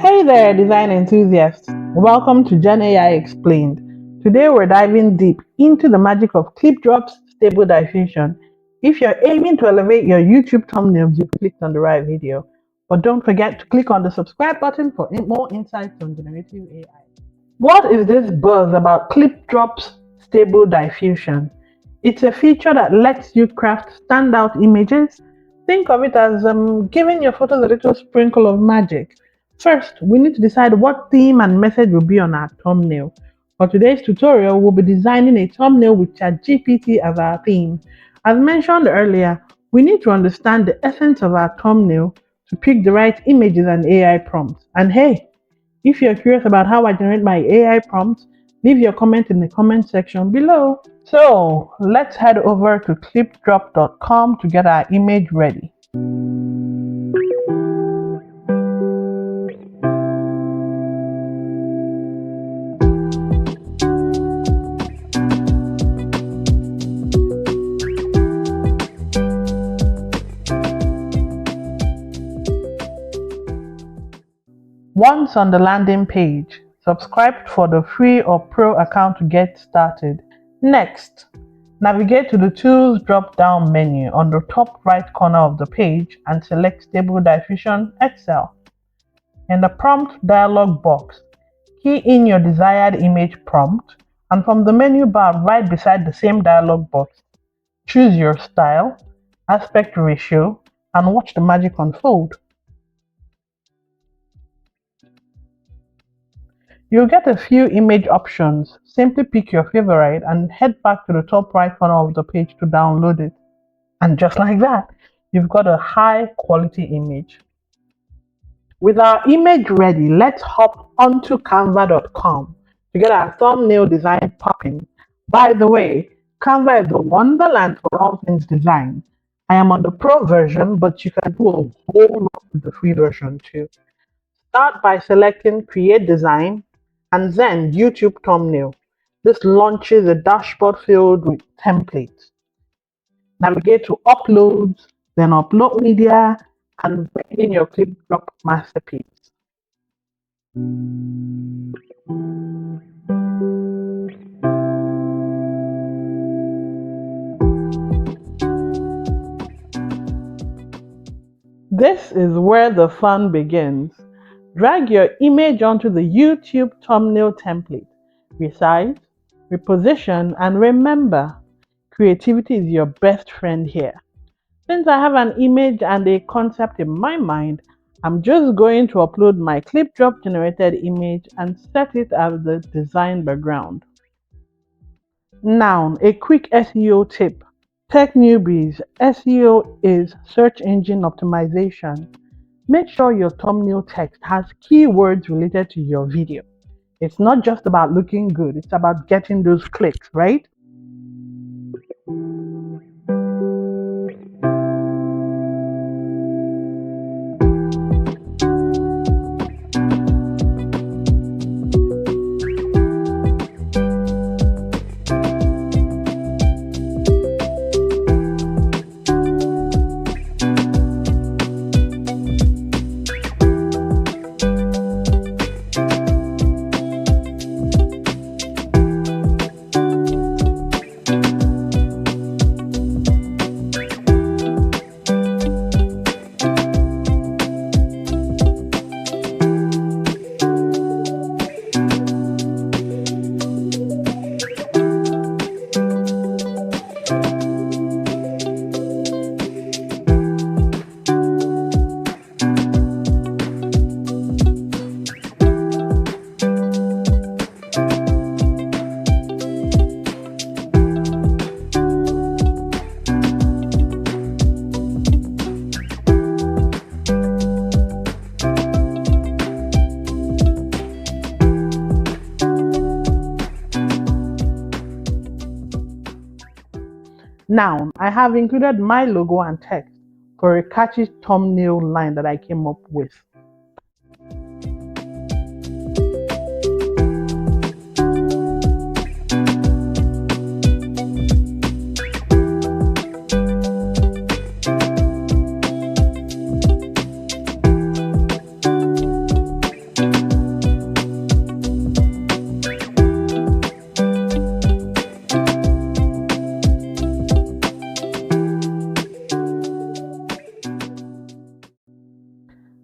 Hey there, design enthusiasts! Welcome to GenAIxplained. Today we're diving deep into the magic of ClipDrop's stable diffusion. If you're aiming to elevate your YouTube thumbnails, you clicked on the right video. But don't forget to click on the subscribe button for more insights on generative AI. What is this buzz about ClipDrop's stable diffusion? It's a feature that lets you craft standout images. Think of it as giving your photos a little sprinkle of magic. First, we need to decide what theme and message will be on our thumbnail. For today's tutorial, we'll be designing a thumbnail with ChatGPT as our theme. As mentioned earlier, we need to understand the essence of our thumbnail to pick the right images and AI prompts. And hey, if you're curious about how I generate my AI prompts, leave your comment in the comment section below. So let's head over to clipdrop.com to get our image ready. Once on the landing page, subscribe for the free or pro account to get started. Next, navigate to the Tools drop-down menu on the top right corner of the page and select Stable Diffusion XL. In the prompt dialog box, key in your desired image prompt, and from the menu bar right beside the same dialog box, choose your style, aspect ratio, and watch the magic unfold. You'll get a few image options. Simply pick your favorite and head back to the top right corner of the page to download it. And just like that, you've got a high quality image. With our image ready, let's hop onto canva.com to get our thumbnail design popping. By the way, Canva is the wonderland for all things design. I am on the pro version, but you can do a whole lot with the free version too. Start by selecting Create Design and then YouTube Thumbnail. This launches a dashboard filled with templates. Navigate to Uploads, then Upload Media, and bring in your ClipDrop masterpiece. This is where the fun begins. Drag your image onto the YouTube thumbnail template. Resize, reposition, and remember, creativity is your best friend here. Since I have an image and a concept in my mind, I'm just going to upload my ClipDrop generated image and set it as the design background. Now, a quick SEO tip. Tech newbies, SEO is search engine optimization. Make sure your thumbnail text has keywords related to your video. It's not just about looking good, it's about getting those clicks, right? Now, I have included my logo and text for a catchy thumbnail line that I came up with.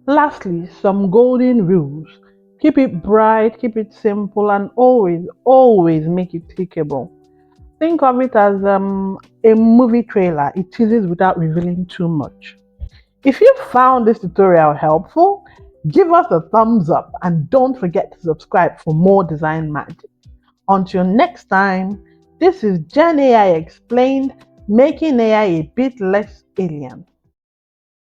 Lastly, some golden rules. Keep it bright, keep it simple, and always make it clickable. Think of it as a movie trailer. It teases without revealing too much. If you found this tutorial helpful, give us a thumbs up and don't forget to subscribe for more design magic. Until next time, this is Gen AI Explained, making AI a bit less alien.